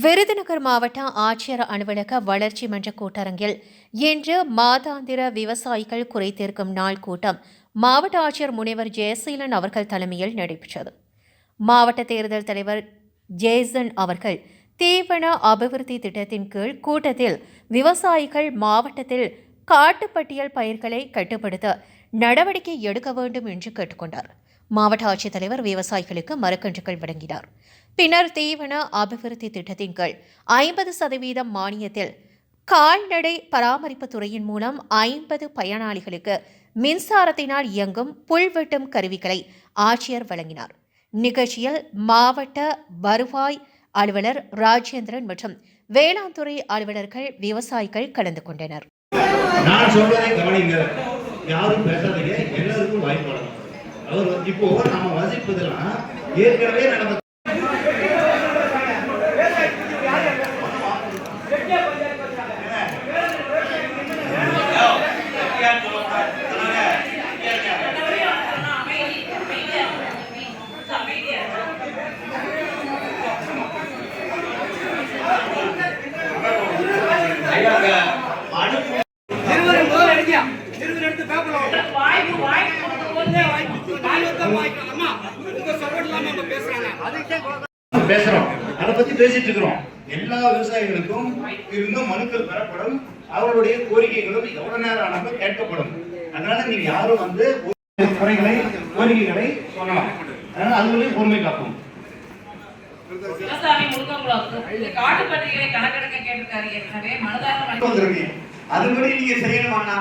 விருதுநகர் மாவட்ட ஆட்சியர் அலுவலக வளர்ச்சி மன்ற கூட்டரங்கில் இன்று மாதாந்திர விவசாயிகள் குறைதீர்க்கும் நாள் கூட்டம் மாவட்ட ஆட்சியர் முனைவர் ஜெயசீலன் அவர்கள் தலைமையில் நடைபெற்றது. மாவட்ட தேர்தல் தலைவர் ஜேசன் அவர்கள் தீவன அபிவிருத்தி திட்டத்தின் கீழ் கூட்டத்தில் விவசாயிகள் மாவட்டத்தில் காட்டுப்பட்டியல் பயிர்களை கட்டுப்படுத்த நடவடிக்கை எடுக்க வேண்டும் என்று கேட்டுக்கொண்டார். மாவட்ட ஆட்சித்தலைவர் விவசாயிகளுக்கு மரக்கன்றுகள் வழங்கினார். பின்னர் தீவன அபிவிருத்தி திட்டத்தின் கீழ் 50% மானியத்தில் கால்நடை பராமரிப்பு துறையின் மூலம் 50 பயனாளிகளுக்கு மின்சாரத்தினால் இயங்கும் புல்வெட்டும் கருவிகளை ஆட்சியர் வழங்கினார். நிகழ்ச்சியில் மாவட்ட வருவாய் அலுவலர் ராஜேந்திரன் மற்றும் வேளாண் துறை அலுவலர்கள் விவசாயிகள் கலந்து கொண்டனர். நான் சொல்வதை கவனிங்கள், யாரும் பேசாதீங்க, எல்லாருக்கும் வாய்ப்பு வழங்கணும். அவர் இப்போ நம்ம வசிப்பதெல்லாம் ஏற்கனவே நடந்த பேசுறோம், அதை பத்தி பேசிட்டு இருக்கிறோம். எல்லா விவசாயிகளுக்கும் இருந்த மனுக்கள் பெறப்படும், அவர்களுடைய கோரிக்கைகளும் எவ்வளவு நேரம் ஆனாலும் கேட்கப்படும். அதனால நீங்க யாரும் வந்து குறைகளை கோரிக்கைகளை சொல்லலாம். அதனால அதுவரையும் பொறுமை காப்போம். அதுபடி நீங்க செய்யணுமாண்ணா?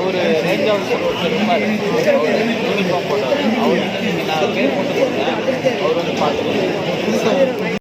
ஒரு ரேஞ்ச் ஆஃபீஸர் ஒருத்தர் இருப்பார், யூனிஃபார்ம் போட்டார். அவர் நான் பேர் போட்டு போட்டேன், அவர் வந்து பார்த்து